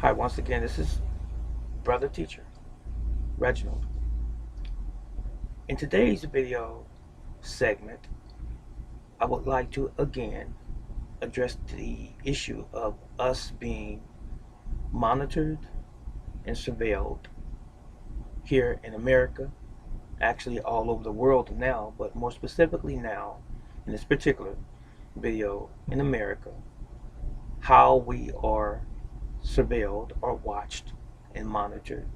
Hi, once again, this is Brother Teacher, Reginald. In today's video segment, I would like to again address the issue of us being monitored and surveilled here in America, actually all over the world now, but more specifically now, in this particular video in America, how we are surveilled or watched and monitored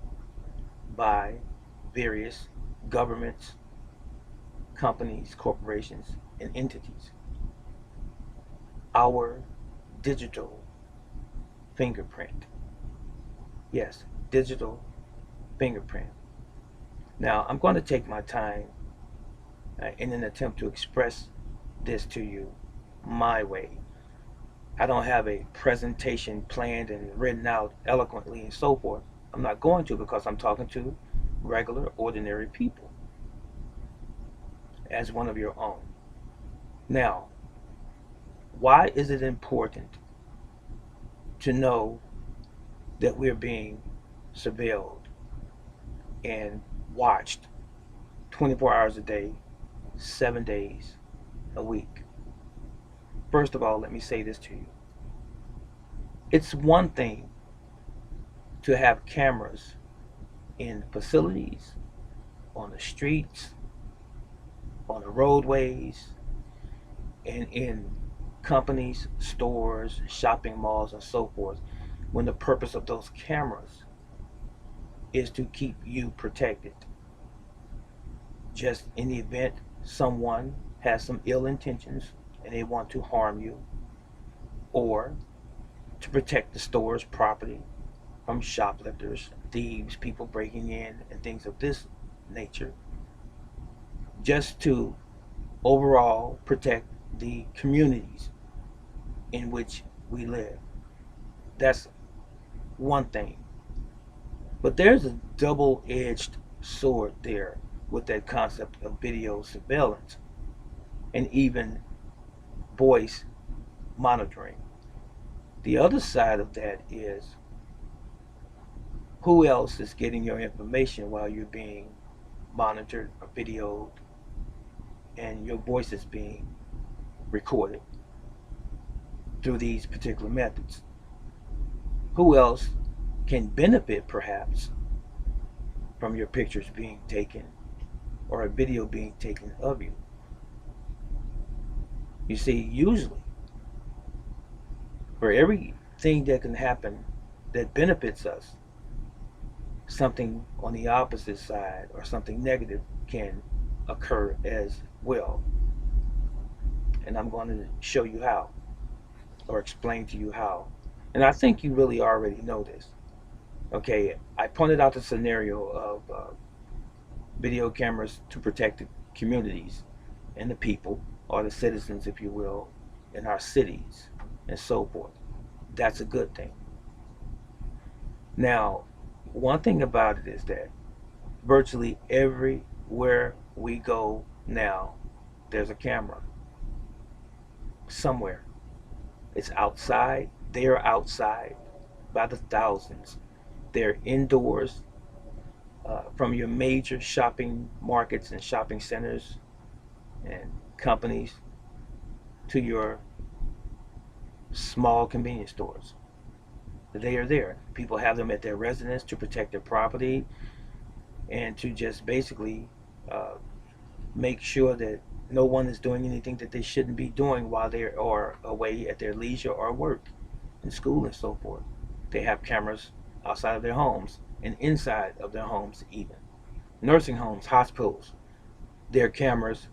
by various governments, companies, corporations, and entities. Our digital fingerprint. Yes, digital fingerprint. Now, I'm going to take my time in an attempt to express this to you my way. I don't have a presentation planned and written out eloquently and so forth. I'm not going to, because I'm talking to regular, ordinary people as one of your own. Now, why is it important to know that we're being surveilled and watched 24 hours a day, 7 days a week? First of all, let me say this to you. It's one thing to have cameras in facilities, on the streets, on the roadways, and in companies, stores, shopping malls, and so forth, when the purpose of those cameras is to keep you protected. Just in the event someone has some ill intentions and they want to harm you, or to protect the store's property from shoplifters, thieves, people breaking in, and things of this nature, just to overall protect the communities in which we live. That's one thing. But there's a double-edged sword there with that concept of video surveillance and even voice monitoring. The other side of that is, who else is getting your information while you're being monitored or videoed and your voice is being recorded through these particular methods? Who else can benefit perhaps from your pictures being taken or a video being taken of you? You see, usually for everything that can happen that benefits us, something on the opposite side or something negative can occur as well. And I'm going to show you how, or explain to you how. And I think you really already know this. Okay, I pointed out the scenario of video cameras to protect the communities and the people, or the citizens, if you will, in our cities and so forth. That's a good thing. Now, one thing about it is that virtually everywhere we go now, there's a camera somewhere. It's outside. They're outside by the thousands. They're indoors, from your major shopping markets and shopping centers and companies to your small convenience stores. They are there. People have them at their residence to protect their property and to just basically uh, make sure that no one is doing anything that they shouldn't be doing while they are away at their leisure or work, in school and so forth. They have cameras outside of their homes and inside of their homes even. Nursing homes, hospitals, there are cameras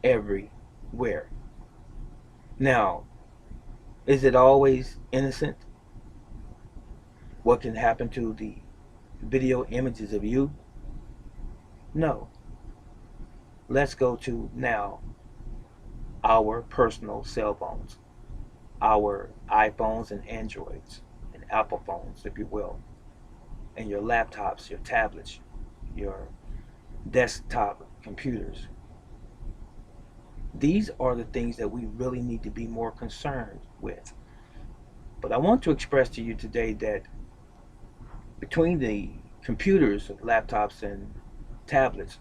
everywhere. Now, is it always innocent? What can happen to the video images of you? No. Let's go to now our personal cell phones, our iPhones and Androids and Apple phones, if you will, and your laptops, your tablets, your desktop computers. These are the things that we really need to be more concerned with. But I want to express to you today that Between the computers, laptops, and tablets,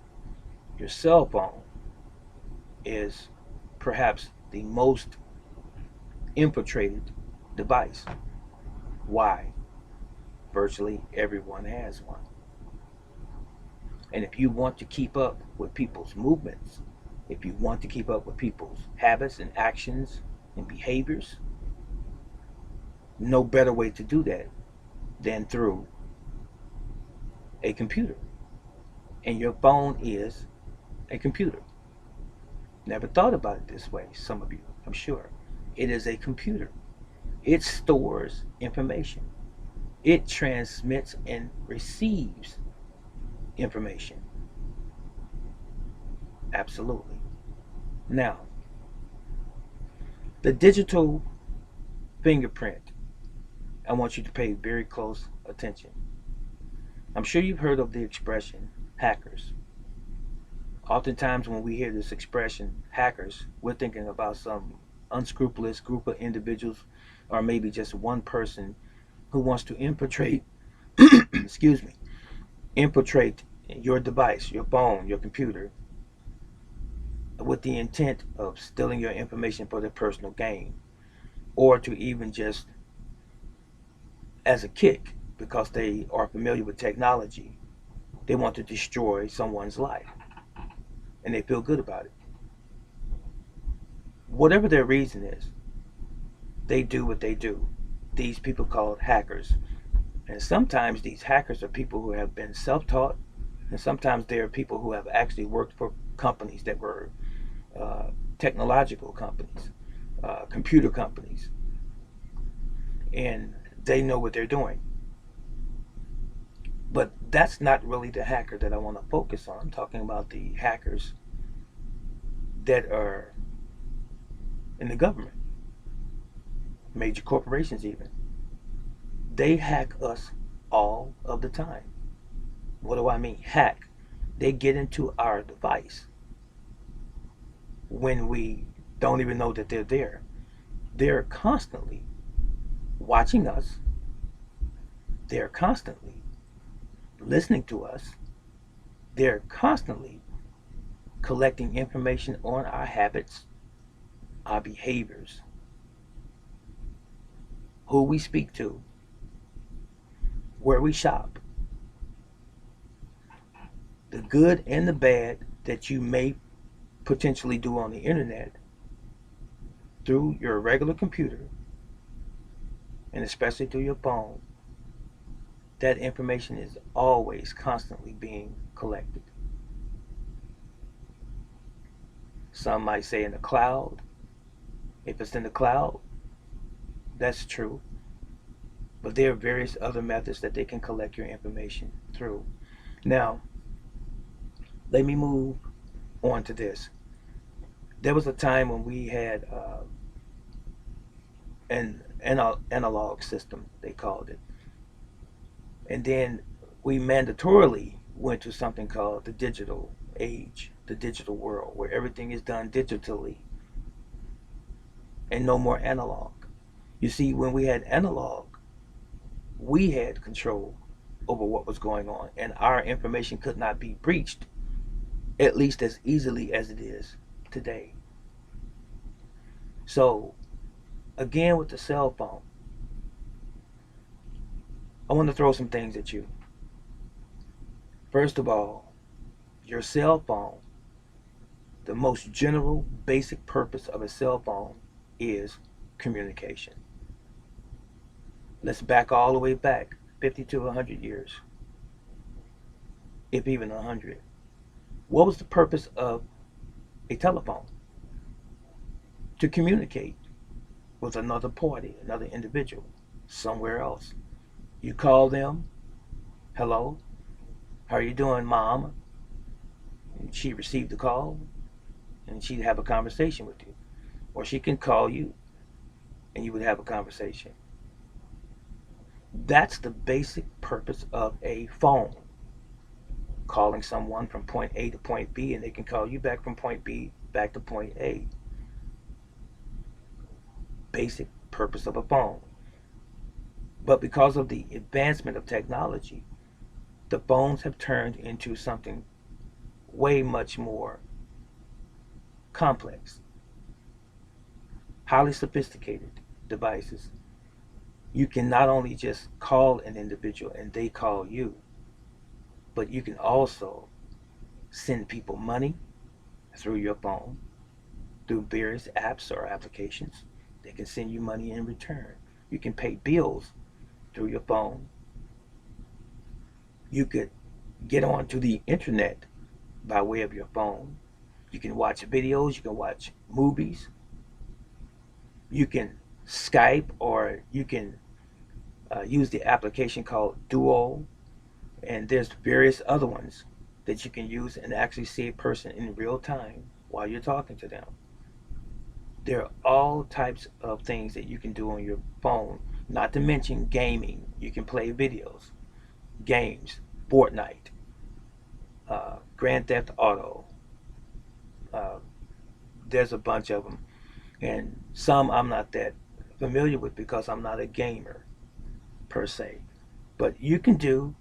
your cell phone is perhaps the most infiltrated device. Why? Virtually everyone has one. And if you want to keep up with people's movements, if you want to keep up with people's habits and actions and behaviors, no better way to do that than through a computer. And your phone is a computer. Never thought about it this way, some of you, I'm sure. It is a computer. It stores information. It transmits and receives information. Absolutely. Now, the digital fingerprint, I want you to pay very close attention. I'm sure you've heard of the expression hackers. Oftentimes, when we hear this expression, hackers, we're thinking about some unscrupulous group of individuals, or maybe just one person who wants to infiltrate, excuse me, infiltrate your device, your phone, your computer, with the intent of stealing your information for their personal gain, or to even just as a kick because they are familiar with technology, they want to destroy someone's life and they feel good about it. Whatever their reason is, they do what they do. These people called hackers. And sometimes these hackers are people who have been self taught, and sometimes they are people who have actually worked for companies that were technological companies, computer companies, and they know what they're doing. But that's not really the hacker that I want to focus on. I'm talking about the hackers that are in the government, major corporations even. They hack us all of the time. What do I mean? Hack. They get into our device when we don't even know that they're there. They're constantly watching us. They're constantly listening to us. They're constantly collecting information on our habits, our behaviors, who we speak to, where we shop, the good and the bad that you may potentially do on the internet through your regular computer and especially through your phone. That information is always constantly being collected. Some might say in the cloud. If it's in the cloud, that's true. But there are various other methods that they can collect your information through. Now, let me move on to this. There was a time when we had an analog system, they called it. And then we mandatorily went to something called the digital age, the digital world, where everything is done digitally and no more analog. You see, when we had analog, we had control over what was going on, and our information could not be breached, at least as easily as it is today. So, again, with the cell phone, I want to throw some things at you. First of all, your cell phone, the most general, basic purpose of a cell phone is communication. Let's back all the way back 50 to 100 years, if even 100. What was the purpose of a telephone? To communicate with another party, another individual, somewhere else. You call them, hello, how are you doing, mom? And she received the call, and she'd have a conversation with you. Or she can call you, and you would have a conversation. That's the basic purpose of a phone. Calling someone from point A to point B, and they can call you back from point B back to point A. Basic purpose of a phone. But because of the advancement of technology, the phones have turned into something way much more complex, highly sophisticated devices. You can not only just call an individual and they call you, but you can also send people money through your phone, through various apps or applications. They can send you money in return. You can pay bills through your phone. You could get onto the internet by way of your phone. You can watch videos, you can watch movies, you can Skype, or you can use the application called Duo, and there's various other ones that you can use and actually see a person in real time while you're talking to them. There are all types of things that you can do on your phone, not to mention gaming. You can play videos, games, Fortnite, Grand Theft Auto. Uh, there's a bunch of them, and some I'm not that familiar with because I'm not a gamer per se. But you can do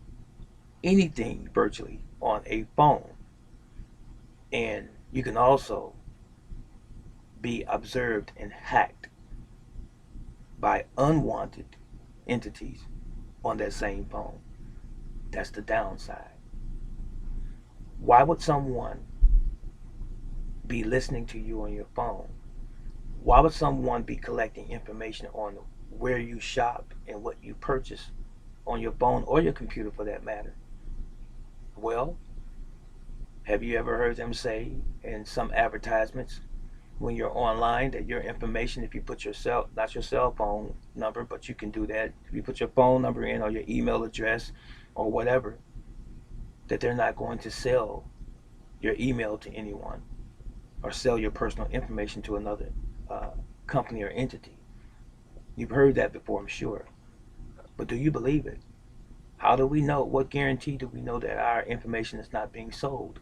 anything virtually on a phone, and you can also be observed and hacked by unwanted entities on that same phone. That's the downside. Why would someone be listening to you on your phone? Why would someone be collecting information on where you shop and what you purchase on your phone or your computer for that matter? Well, have you ever heard them say in some advertisements when you're online that your information, if you put your cell, not your cell phone number, but you can do that, if you put your phone number in or your email address or whatever, that they're not going to sell your email to anyone or sell your personal information to another uh, company or entity. You've heard that before, I'm sure. But do you believe it? How do we know? What guarantee do we know that our information is not being sold?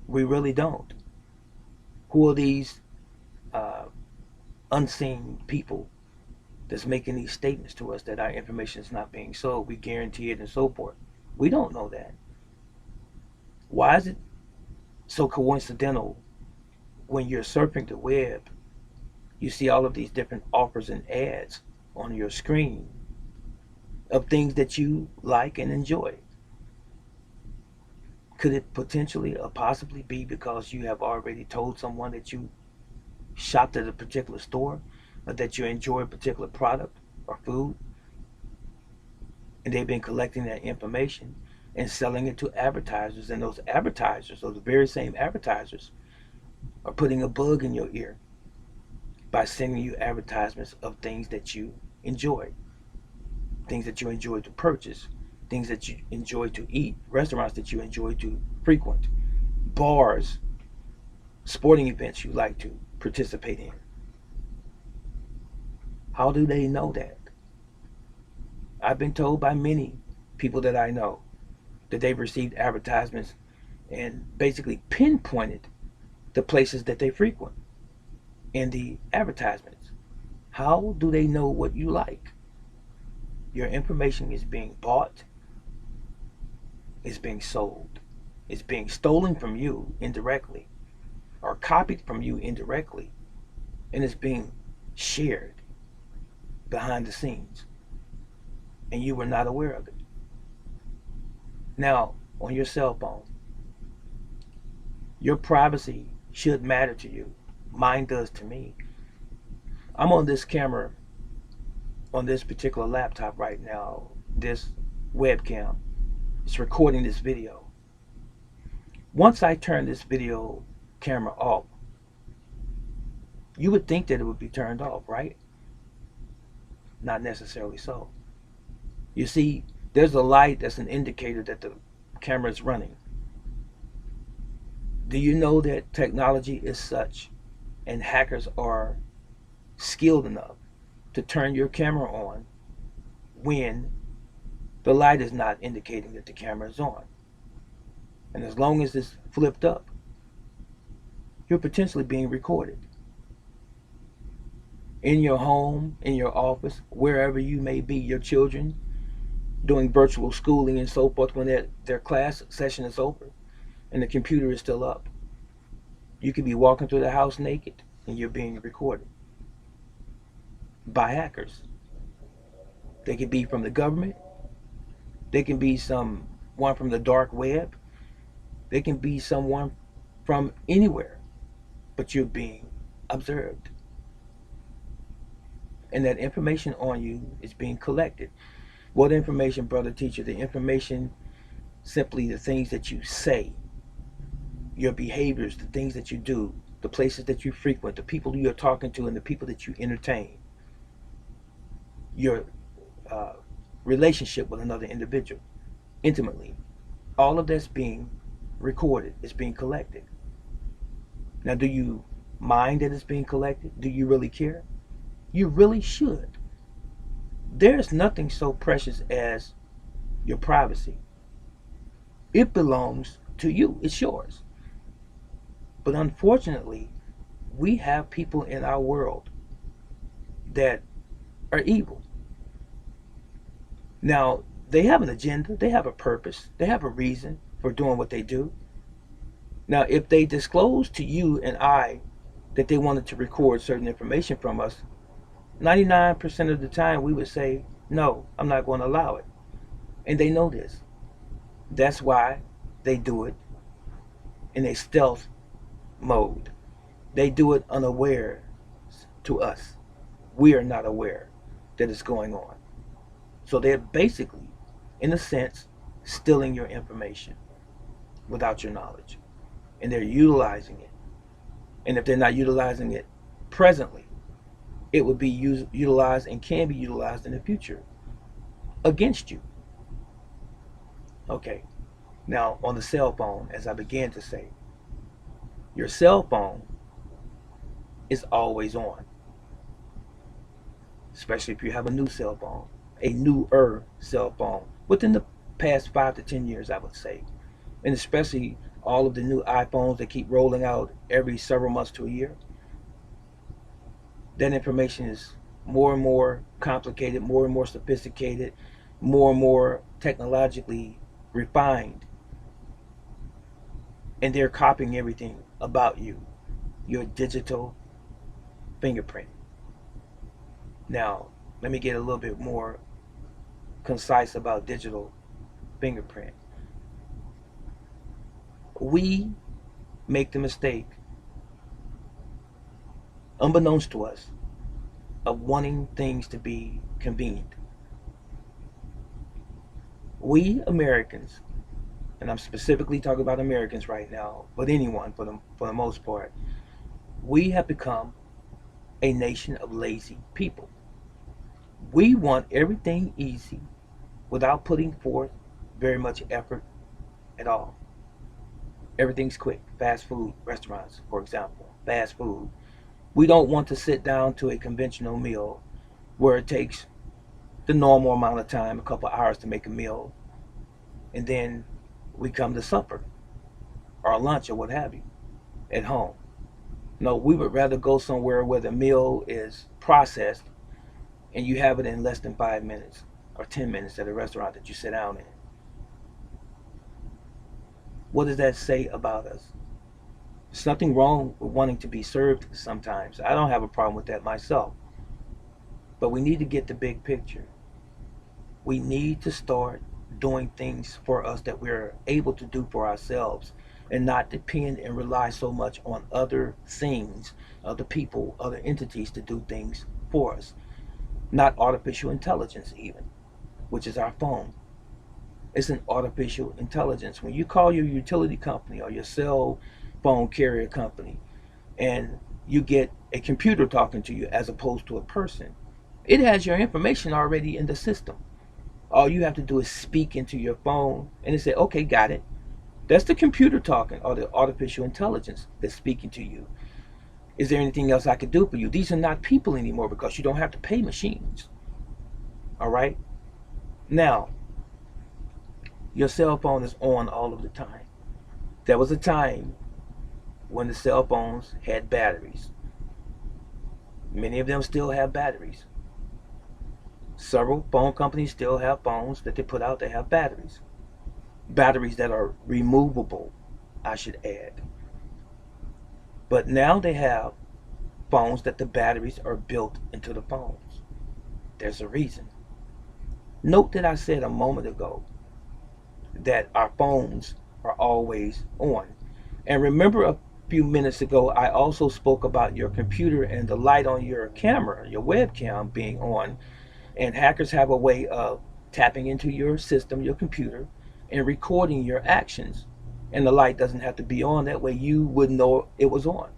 We really don't. Who are these uh, unseen people that's making these statements to us that our information is not being sold? We guarantee it and so forth. We don't know that. Why is it so coincidental when you're surfing the web, you see all of these different offers and ads on your screen of things that you like and enjoy? Could it potentially or possibly be because you have already told someone that you shopped at a particular store or that you enjoy a particular product or food, and they've been collecting that information and selling it to advertisers, and those advertisers, or the very same advertisers, are putting a bug in your ear by sending you advertisements of things that you enjoy, things that you enjoy to purchase, things that you enjoy to eat, restaurants that you enjoy to frequent, bars, sporting events you like to participate in. How do they know that? I've been told by many people that I know that they've received advertisements and basically pinpointed the places that they frequent in the advertisements. How do they know what you like? Your information is being bought, is being sold, is being stolen from you indirectly, or copied from you indirectly, and it's being shared behind the scenes, and you were not aware of it. Now, on your cell phone, your privacy should matter to you. Mine does to me. I'm on this camera on this particular laptop right now. This webcam is recording this video. Once I turn this video camera off, you would think that it would be turned off, right? Not necessarily so. You see, there's a light that's an indicator that the camera is running. Do you know that technology is such, and hackers are skilled enough to turn your camera on when the light is not indicating that the camera is on? And as long as it's flipped up, you're potentially being recorded. in your home, in your office, wherever you may be, your children doing virtual schooling and so forth when their class session is over and the computer is still up. You could be walking through the house naked and you're being recorded by hackers. They could be from the government. They can be someone from the dark web. They can be someone from anywhere, but you're being observed. And that information on you is being collected. What information, brother teacher? The information, simply the things that you say, your behaviors, the things that you do, the places that you frequent, the people you're talking to, and the people that you entertain, your uh, relationship with another individual intimately. All of that's being recorded, it's being collected. Now, do you mind that it's being collected? Do you really care? You really should. There's nothing so precious as your privacy. It belongs to you, it's yours. But unfortunately, we have people in our world that are evil. Now, they have an agenda, they have a purpose, they have a reason for doing what they do. Now, if they disclose to you and I that they wanted to record certain information from us, 99% of the time we would say, no, I'm not going to allow it. And they know this. That's why they do it in a stealth mode. They do it unaware to us. We are not aware that it's going on. So they're basically, in a sense, stealing your information without your knowledge. And they're utilizing it. And if they're not utilizing it presently, it would be utilized and can be utilized in the future against you. Okay, now on the cell phone, as I began to say, your cell phone is always on, especially if you have a new cell phone, a newer cell phone within the past 5 to 10 years, I would say, and especially all of the new iPhones that keep rolling out every several months to a year. That information is more and more complicated, more and more sophisticated, more and more technologically refined. And they're copying everything about you, your digital fingerprint. Now, let me get a little bit more concise about digital fingerprint. We make the mistake, unbeknownst to us, of wanting things to be convenient. We Americans, and I'm specifically talking about Americans right now, but anyone for the most part, we have become a nation of lazy people. We want everything easy without putting forth very much effort at all. Everything's quick. Fast food restaurants, for example, fast food. We don't want to sit down to a conventional meal where it takes the normal amount of time, a couple hours to make a meal, and then we come to supper or lunch or what have you at home. No, we would rather go somewhere where the meal is processed and you have it in less than 5 minutes or 10 minutes at a restaurant that you sit down in. What does that say about us? There's nothing wrong with wanting to be served sometimes. I don't have a problem with that myself. But we need to get the big picture. We need to start doing things for us that we're able to do for ourselves and not depend and rely so much on other things, other people, other entities to do things for us. Not artificial intelligence even, which is our phone. It's an artificial intelligence. When you call your utility company or your cell phone carrier company and you get a computer talking to you as opposed to a person, it has your information already in the system. All you have to do is speak into your phone and it say, okay, got it. That's the computer talking or the artificial intelligence that's speaking to you. Is there anything else I could do for you? These are not people anymore because you don't have to pay machines. All right? Now, your cell phone is on all of the time. There was a time when the cell phones had batteries. Many of them still have batteries. Several phone companies still have phones that they put out that have batteries. Batteries that are removable, I should add. But now they have phones that the batteries are built into the phones. There's a reason. Note that I said a moment ago that our phones are always on. And remember a few minutes ago, I also spoke about your computer and the light on your camera, your webcam being on. And hackers have a way of tapping into your system, your computer, and recording your actions. And the light doesn't have to be on. That way you wouldn't know it was on.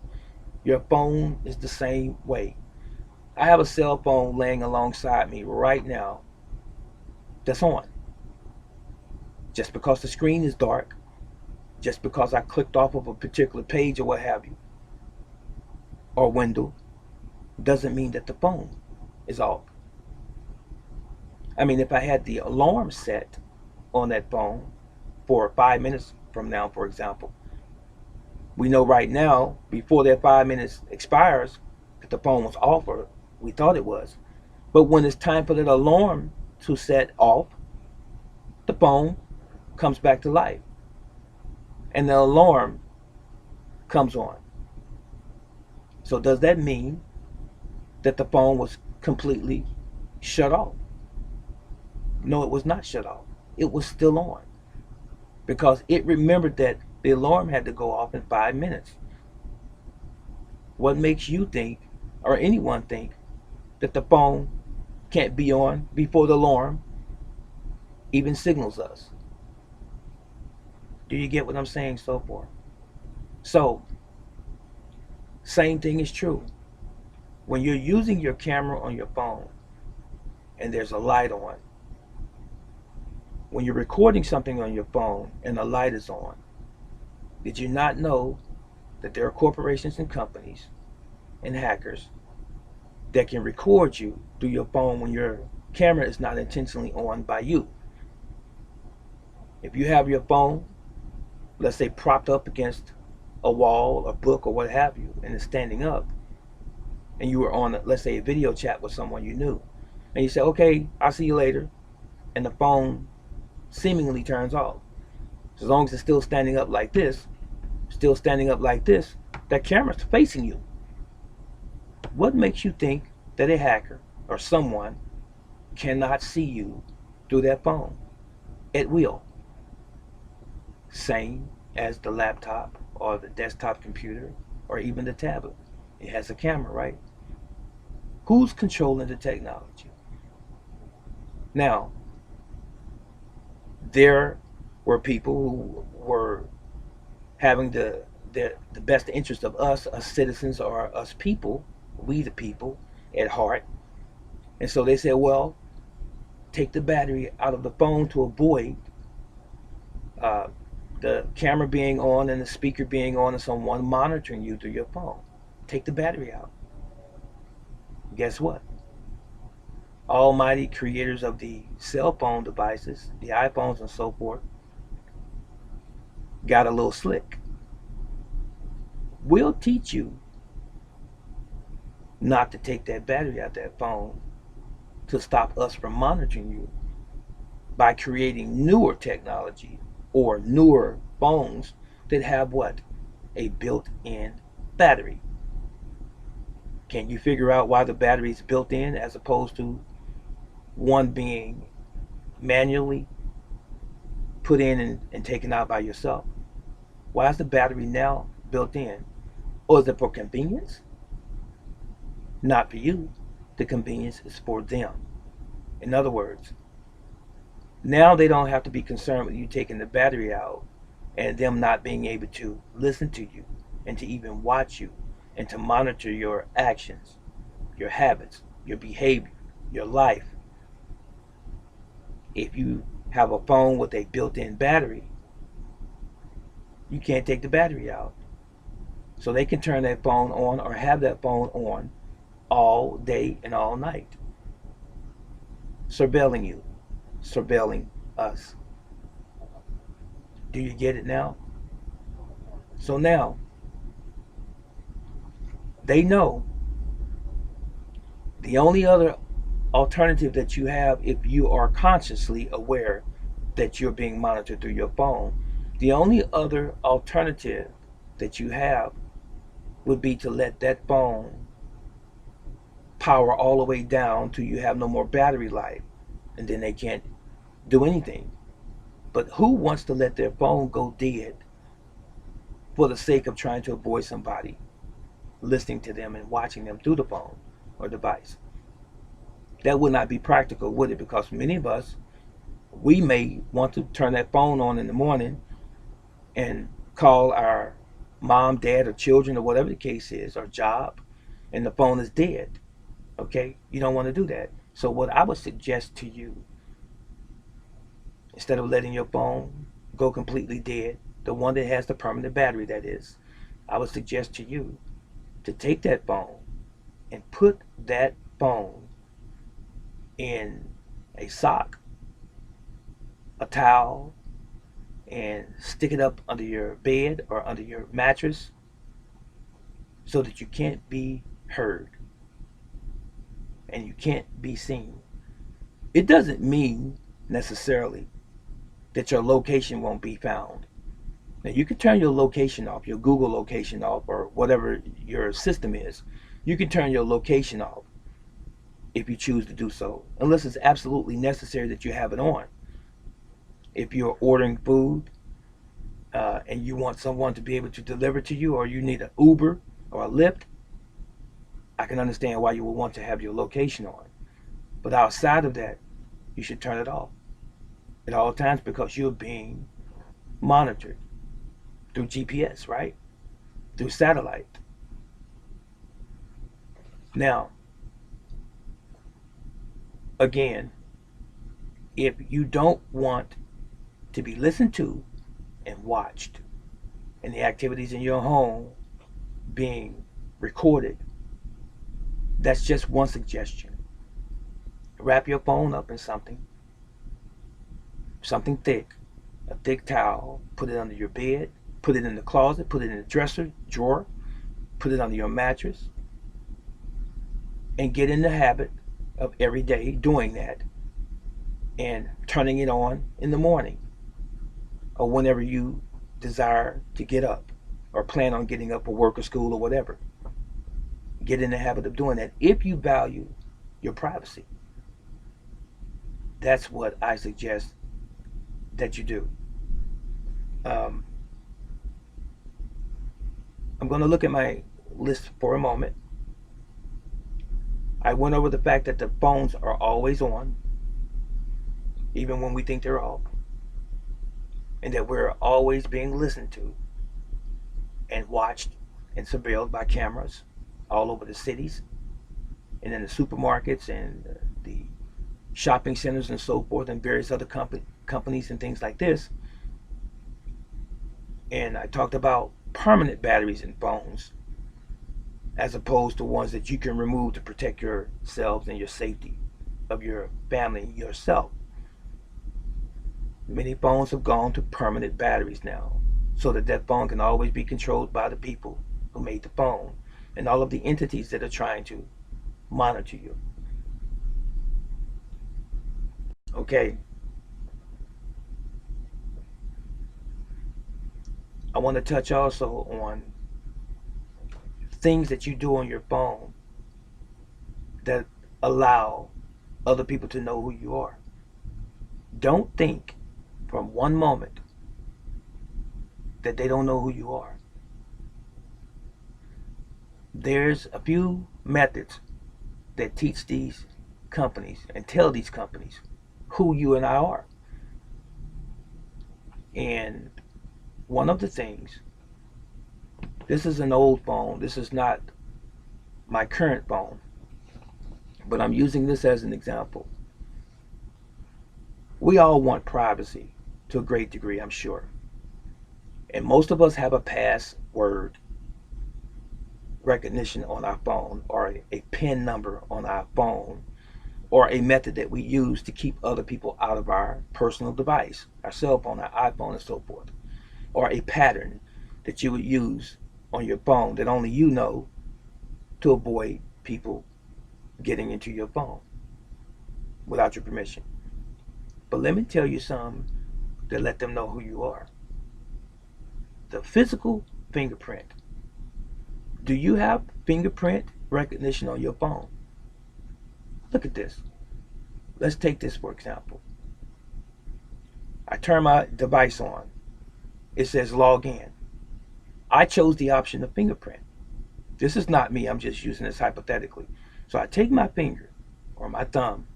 Your phone is the same way. I have a cell phone laying alongside me right now that's on. Just because the screen is dark, just because I clicked off of a particular page or what have you, or window, doesn't mean that the phone is off. I mean, if I had the alarm set on that phone for 5 minutes from now, for example, we know right now, before that 5 minutes expires, that the phone was off, or we thought it was. But when it's time for that alarm to set off, the phone comes back to life. And the alarm comes on. So does that mean that the phone was completely shut off? No, it was not shut off. It was still on. Because it remembered that the alarm had to go off in 5 minutes. What makes you think, or anyone think, that the phone can't be on before the alarm even signals us? Do you get what I'm saying so far? So, same thing is true. When you're using your camera on your phone and there's a light on, when you're recording something on your phone and the light is on, did you not know that there are corporations and companies and hackers that can record you through your phone when your camera is not intentionally on by you? If you have your phone, let's say, propped up against a wall, a book, or what have you, and it's standing up, and you were on, let's say, a video chat with someone you knew, and you say, okay, I'll see you later, and the phone seemingly turns off. As long as it's still standing up like this, that camera's facing you. What makes you think that a hacker or someone cannot see you through that phone at will? Same as the laptop or the desktop computer or even the tablet. It has a camera, right? Who's controlling the technology? Now, there were people who were having the best interest of us citizens, or us people, we the people at heart. And so they said, well, take the battery out of the phone to avoid the camera being on and the speaker being on and someone monitoring you through your phone. Take the battery out. Guess what? Almighty creators of the cell phone devices, the iPhones and so forth, got a little slick. We'll teach you not to take that battery out that phone to stop us from monitoring you by creating newer technology or newer phones that have what? A built-in battery. Can you figure out why the battery is built in as opposed to one being manually put in and taken out by yourself? Why is the battery now built in? Or is it for convenience? Not for you. The convenience is for them. In other words, now they don't have to be concerned with you taking the battery out and them not being able to listen to you and to even watch you and to monitor your actions, your habits, your behavior, your life. If you have a phone with a built-in battery, you can't take the battery out. So they can turn that phone on or have that phone on all day and all night, surveilling you, surveilling us. Do you get it now? So now, they know The only other alternative that you have, if you are consciously aware that you're being monitored through your phone, the only other alternative that you have would be to let that phone power all the way down till you have no more battery life, and then they can't do anything. But who wants to let their phone go dead for the sake of trying to avoid somebody listening to them and watching them through the phone or device? That would not be practical, would it? Because many of us, we may want to turn that phone on in the morning and call our mom, dad, or children, or whatever the case is, or job, and the phone is dead. Okay? You don't want to do that. So, what I would suggest to you, instead of letting your phone go completely dead, the one that has the permanent battery, that is, I would suggest to you to take that phone and put that phone in a sock, a towel, and stick it up under your bed or under your mattress so that you can't be heard and you can't be seen. It doesn't mean necessarily that your location won't be found. Now, you can turn your location off, your Google location off, or whatever your system is. You can turn your location off if you choose to do so, unless it's absolutely necessary that you have it on. If you're ordering food and you want someone to be able to deliver to you, or you need an Uber or a Lyft, I can understand why you would want to have your location on. But outside of that, you should turn it off at all times, because you're being monitored through GPS, right? Through satellite. Now, again, if you don't want to be listened to and watched, and the activities in your home being recorded, that's just one suggestion. Wrap your phone up in something thick, a thick towel, put it under your bed, put it in the closet, put it in the dresser drawer, put it under your mattress, and get in the habit of every day doing that and turning it on in the morning or whenever you desire to get up or plan on getting up for work or school or whatever. Get in the habit of doing that if you value your privacy. That's what I suggest that you do. Um, I'm going to look at my list for a moment. I went over the fact that the phones are always on, even when we think they're off, and that we're always being listened to and watched and surveilled by cameras all over the cities and in the supermarkets and the shopping centers and so forth, and various other companies and things like this. And I talked about permanent batteries in phones as opposed to ones that you can remove to protect yourselves and your safety of your family and yourself. Many phones have gone to permanent batteries now, so that that phone can always be controlled by the people who made the phone and all of the entities that are trying to monitor you. Okay, I want to touch also on things that you do on your phone that allow other people to know who you are. Don't think from one moment that they don't know who you are. There's a few methods that teach these companies and tell these companies who you and I are. And one of the things, this is an old phone, this is not my current phone, but I'm using this as an example. We all want privacy to a great degree, I'm sure. And most of us have a password recognition on our phone, or a PIN number on our phone, or a method that we use to keep other people out of our personal device, our cell phone, our iPhone, and so forth, or a pattern that you would use on your phone that only you know to avoid people getting into your phone without your permission. But let me tell you something to let them know who you are. The physical fingerprint. Do you have fingerprint recognition on your phone? Look at this. Let's take this for example. I turn my device on. It says log in. I chose the option of fingerprint. This is not me. I'm just using this hypothetically. So I take my finger or my thumb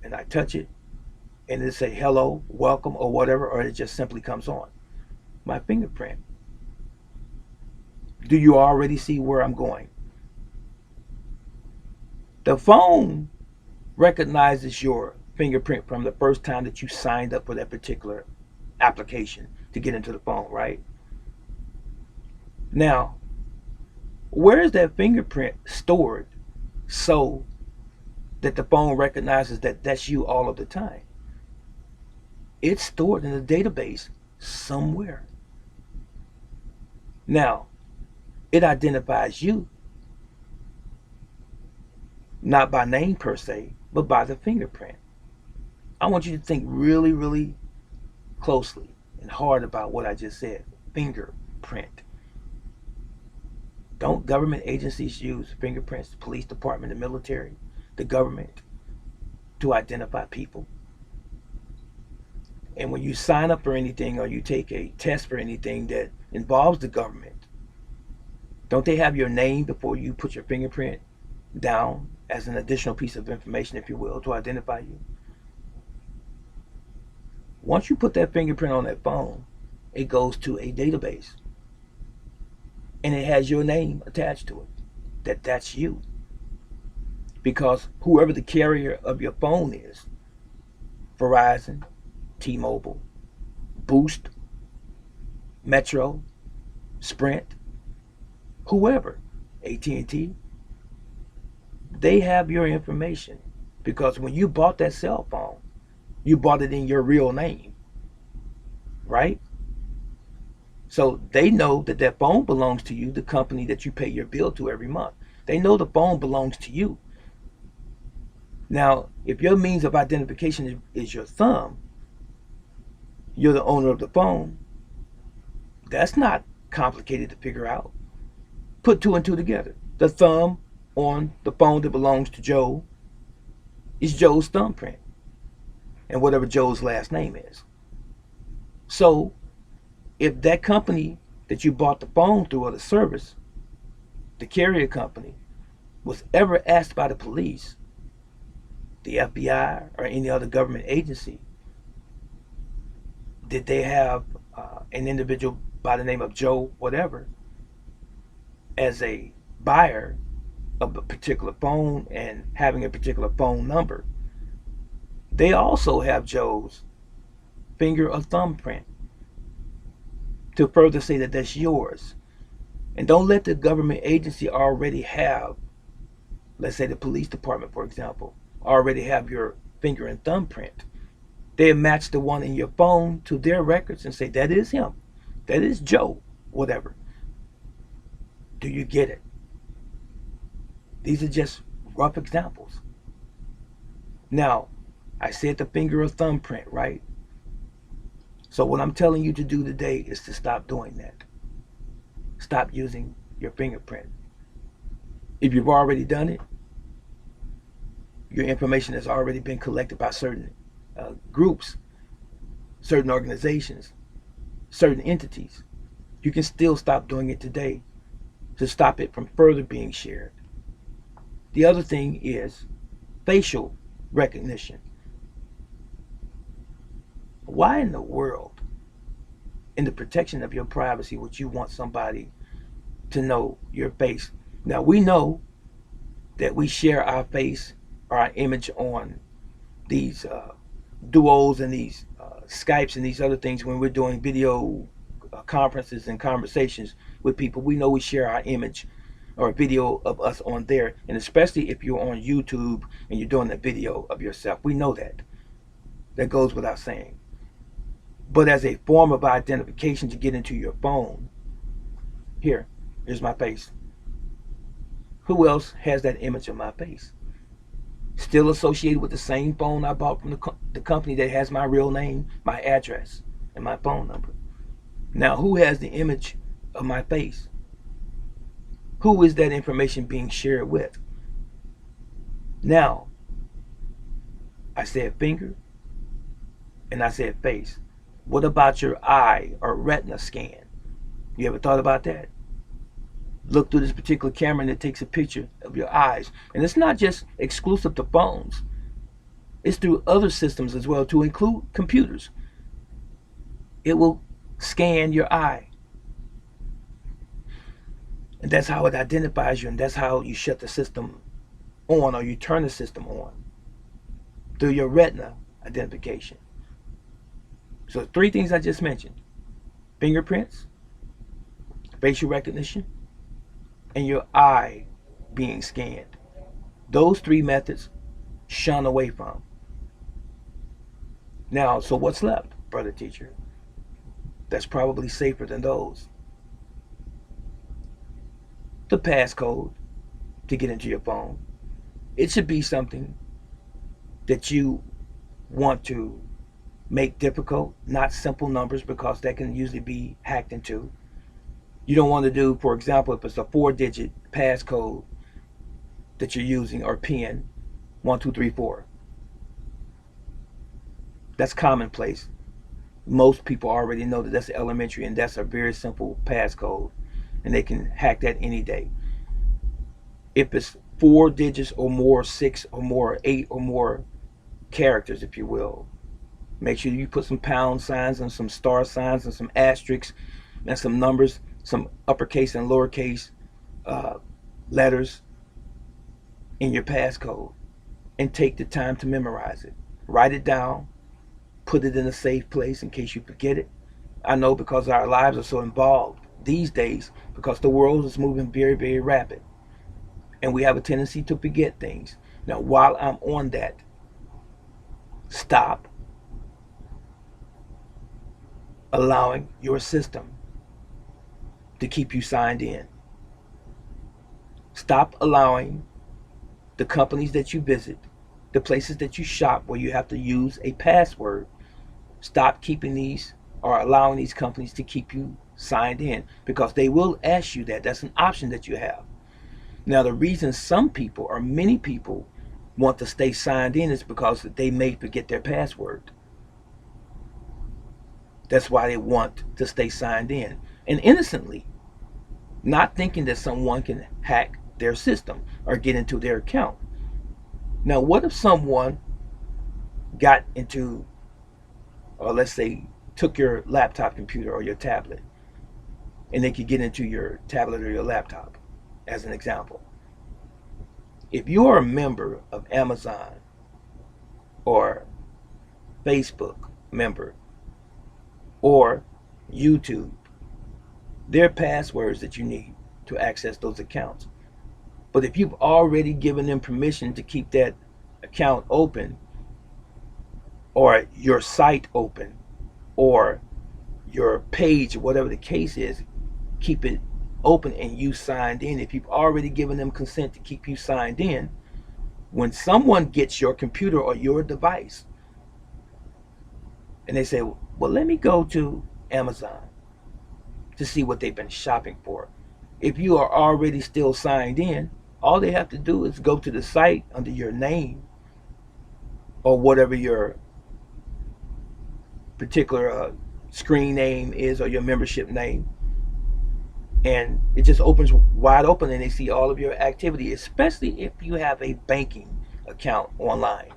and I touch it and it say hello, welcome, or whatever, or it just simply comes on. My fingerprint. Do you already see where I'm going? The phone recognizes your fingerprint from the first time that you signed up for that particular application to get into the phone, right? Now, where is that fingerprint stored so that the phone recognizes that that's you all of the time? It's stored in a database somewhere. Now, it identifies you not by name per se, but by the fingerprint. I want you to think really, really closely and hard about what I just said. Fingerprint. Don't government agencies use fingerprints, the police department, the military, the government, to identify people? And when you sign up for anything or you take a test for anything that involves the government, don't they have your name before you put your fingerprint down as an additional piece of information, if you will, to identify you? Once you put that fingerprint on that phone, it goes to a database and it has your name attached to it, that's you. Because whoever the carrier of your phone is, Verizon, T-Mobile, Boost, Metro, Sprint, whoever, AT&T, they have your information. Because when you bought that cell phone, you bought it in your real name, right? So they know that that phone belongs to you, the company that you pay your bill to every month. They know the phone belongs to you. Now, if your means of identification is your thumb, you're the owner of the phone, that's not complicated to figure out. Put two and two together. The thumb on the phone that belongs to Joe is Joe's thumbprint, and whatever Joe's last name is. So if that company that you bought the phone through or the service, the carrier company, was ever asked by the police, the FBI, or any other government agency, did they have an individual by the name of Joe whatever as a buyer of a particular phone and having a particular phone number, they also have Joe's finger or thumbprint to further say that that's yours. And don't let the government agency already have, let's say the police department, for example, already have your finger and thumbprint. They match the one in your phone to their records and say, that is him. That is Joe, whatever. Do you get it? These are just rough examples. Now, I said the finger or thumbprint, right? So what I'm telling you to do today is to stop doing that. Stop using your fingerprint. If you've already done it, your information has already been collected by certain groups, certain organizations, certain entities. You can still stop doing it today to stop it from further being shared. The other thing is facial recognition. Why in the world, in the protection of your privacy, would you want somebody to know your face? Now, we know that we share our face or our image on these duos and these Skypes and these other things when we're doing video conferences and conversations with people. We know we share our image or a video of us on there, and especially if you're on YouTube and you're doing a video of yourself. We know that. That goes without saying. But as a form of identification to get into your phone, here's my face. Who else has that image of my face? Still associated with the same phone I bought from the company that has my real name, my address, and my phone number. Now, who has the image of my face? Who is that information being shared with? Now, I said finger and I said face. What about your eye or retina scan? You ever thought about that? Look through this particular camera and it takes a picture of your eyes. And it's not just exclusive to phones. It's through other systems as well, to include computers. It will scan your eye. And that's how it identifies you, and that's how you shut the system on, or you turn the system on, through your retina identification. So 3 things I just mentioned: fingerprints, facial recognition, and your eye being scanned. Those 3 methods shun away from. Now, so what's left, brother teacher? That's probably safer than those. The passcode to get into your phone. It should be something that you want to make difficult, not simple numbers, because that can usually be hacked into. You don't want to do, for example, if it's a 4-digit passcode that you're using, or PIN, 1, 2, 3, 4. That's commonplace. Most people already know that that's elementary, and that's a very simple passcode, and they can hack that any day. If it's 4 digits or more, 6 or more, 8 or more characters, if you will, make sure you put some pound signs and some star signs and some asterisks and some numbers, some uppercase and lowercase letters in your passcode, and take the time to memorize it. Write it down, put it in a safe place in case you forget it. I know, because our lives are so involved these days, because the world is moving very, very rapid, and we have a tendency to forget things. Now, while I'm on that, stop allowing your system to keep you signed in. Stop allowing the companies that you visit, the places that you shop where you have to use a password, stop keeping these, or allowing these companies to keep you signed in, because they will ask you that. That's an option that you have. Now, the reason some people, or many people, want to stay signed in is because they may forget their password. That's why they want to stay signed in, and innocently, not thinking that someone can hack their system or get into their account. Now, what if someone got into, or let's say took your laptop computer or your tablet, and they could get into your tablet or your laptop, as an example? If you are a member of Amazon or Facebook member or YouTube, there are passwords that you need to access those accounts. But if you've already given them permission to keep that account open, or your site open, or your page, whatever the case is, keep it open and you signed in, if you've already given them consent to keep you signed in, when someone gets your computer or your device and they say, well, let me go to Amazon to see what they've been shopping for, if you are already still signed in, all they have to do is go to the site under your name, or whatever your particular screen name is, or your membership name, and it just opens wide open, and they see all of your activity, especially if you have a banking account online.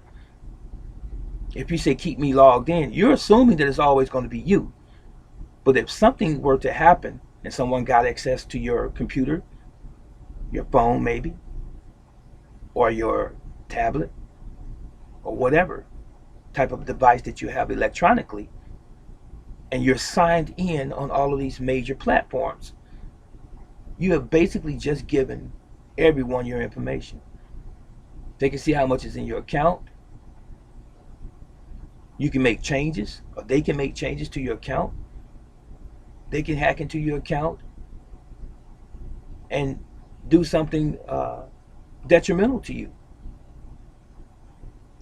If you say keep me logged in, you're assuming that it's always going to be you. But if something were to happen and someone got access to your computer, your phone maybe, or your tablet, or whatever type of device that you have electronically, and you're signed in on all of these major platforms, you have basically just given everyone your information. They can see how much is in your account. You can make changes, or they can make changes to your account. They can hack into your account and do something detrimental to you.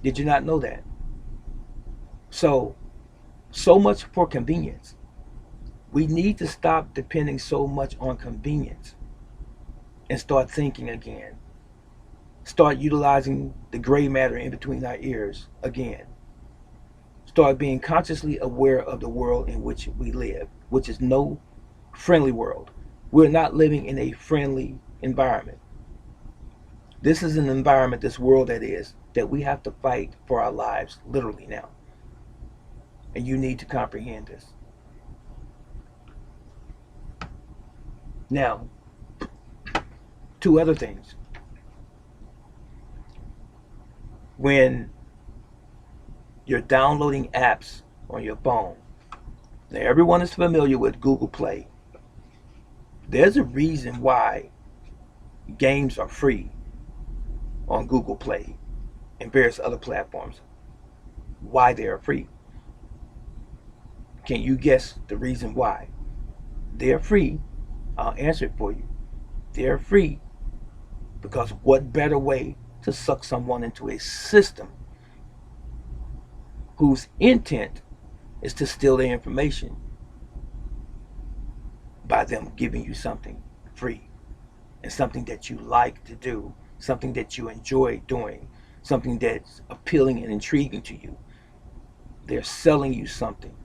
Did you not know that? So much for convenience. We need to stop depending so much on convenience and start thinking again. Start utilizing the gray matter in between our ears again. Start being consciously aware of the world in which we live, which is no friendly world. We're not living in a friendly environment. This is an environment, this world that we have to fight for our lives literally now. And you need to comprehend this. Now, two other things. When you're downloading apps on your phone, now everyone is familiar with Google Play. There's a reason why games are free on Google Play and various other platforms. Why they are free. Can you guess the reason why? They're free. I'll answer it for you. They're free because what better way to suck someone into a system whose intent is to steal their information by them giving you something free and something that you like to do, something that you enjoy doing, something that's appealing and intriguing to you. They're selling you something,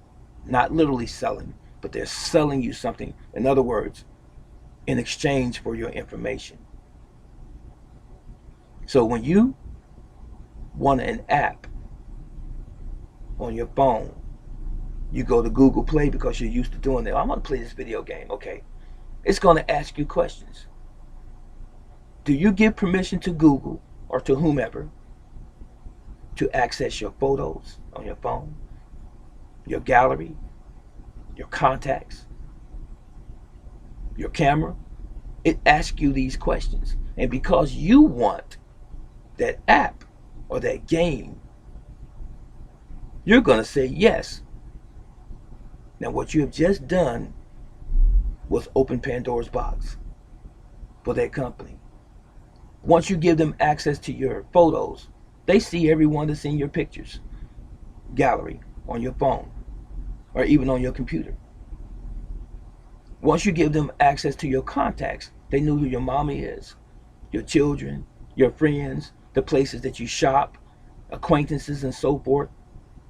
not literally selling, but they're selling you something. In other words, in exchange for your information. So when you want an app on your phone, you go to Google Play because you're used to doing that. I want to play this video game. Okay. It's going to ask you questions. Do you give permission to Google or to whomever to access your photos on your phone, your gallery, your contacts, your camera? It asks you these questions. And because you want that app or that game, you're going to say yes. Now, what you have just done was open Pandora's box for that company. Once you give them access to your photos, they see everyone that's in your pictures gallery on your phone or even on your computer. Once you give them access to your contacts, they know who your mommy is, your children, your friends, the places that you shop, acquaintances, and so forth.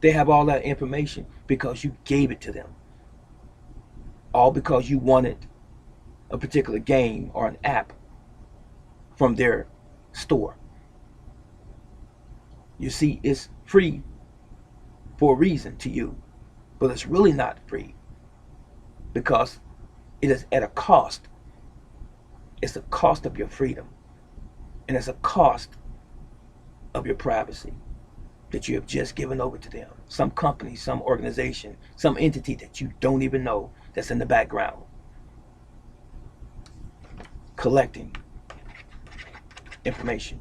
They have all that information because you gave it to them. All because you wanted a particular game or an app from their store. You see, it's free for a reason to you, but it's really not free because it is at a cost. It's the cost of your freedom, and it's a cost of your privacy that you have just given over to them. Some company, some organization, some entity that you don't even know that's in the background collecting information.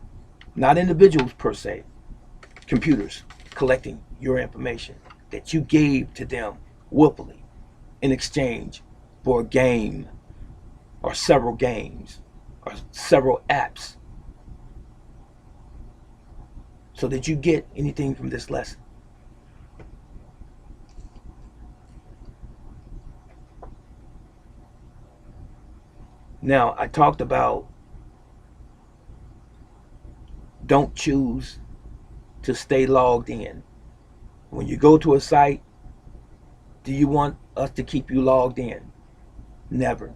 Not individuals per se, computers collecting your information that you gave to them willfully in exchange for a game or several games or several apps. So did you get anything from this lesson? Now, I talked about don't choose to stay logged in. When you go to a site, do you want us to keep you logged in? Never.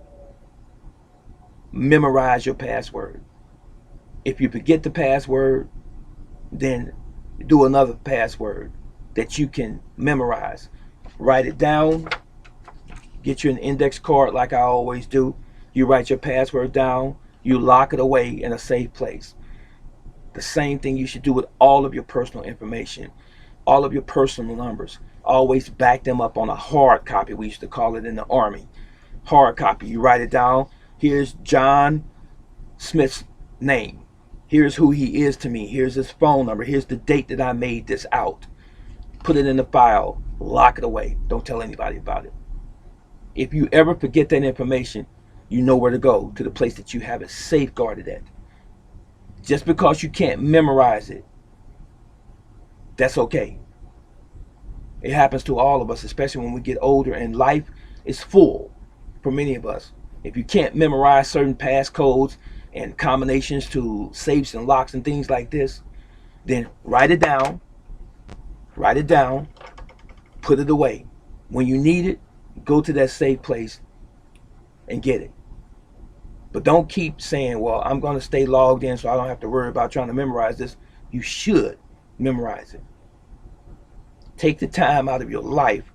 Memorize your password. If you forget the password, then do another password that you can memorize. Write it down. Get you an index card like I always do. You write your password down. You lock it away in a safe place. The same thing you should do with all of your personal information, all of your personal numbers. Always back them up on a hard copy. We used to call it in the Army. Hard copy. You write it down. Here's John Smith's name. Here's who he is to me. Here's his phone number. Here's the date that I made this out. Put it in the file. Lock it away. Don't tell anybody about it. If you ever forget that information, you know where to go, to the place that you have it safeguarded at. Just because you can't memorize it That's okay. It happens to all of us, especially when we get older and life is full for many of us. If you can't memorize certain passcodes and combinations to safes and locks and things like this, then write it down, put it away. When you need it, go to that safe place and get it. But don't keep saying, well, I'm going to stay logged in so I don't have to worry about trying to memorize this. You should memorize it. Take the time out of your life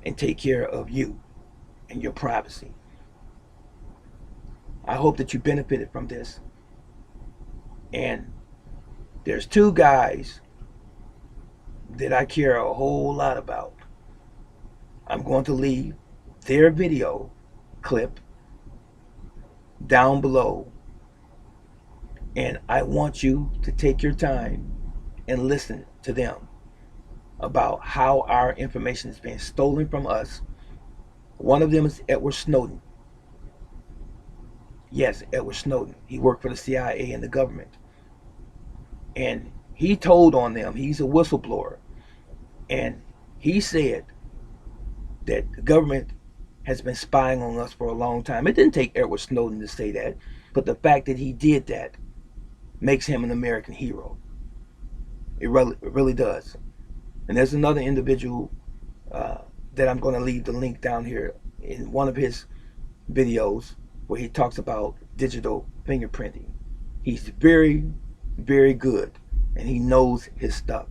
and take care of you and your privacy. I hope that you benefited from this. And there's two guys that I care a whole lot about. I'm going to leave their video clip down below, and I want you to take your time and listen to them about how our information is being stolen from us. One of them is Edward Snowden. Yes, Edward Snowden. He worked for the CIA and the government. And he told on them, he's a whistleblower, and he said that the government has been spying on us for a long time. It didn't take Edward Snowden to say that, but the fact that he did that makes him an American hero. It really does. And there's another individual that I'm going to leave the link down here in one of his videos where he talks about digital fingerprinting. He's very, very good, and he knows his stuff.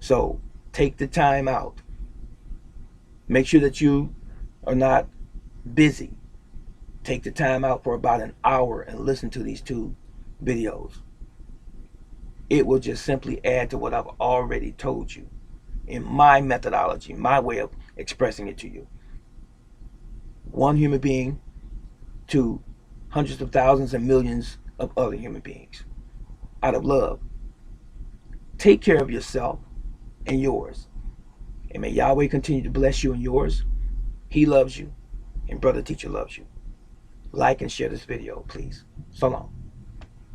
So take the time out. Make sure that you are not busy. Take the time out for about an hour and listen to these two videos. It will just simply add to what I've already told you in my methodology, my way of expressing it to you. One human being to hundreds of thousands and millions of other human beings out of love. Take care of yourself and yours. And may Yahweh continue to bless you and yours. He loves you, and Brother Teacher loves you. Like and share this video, please. So long.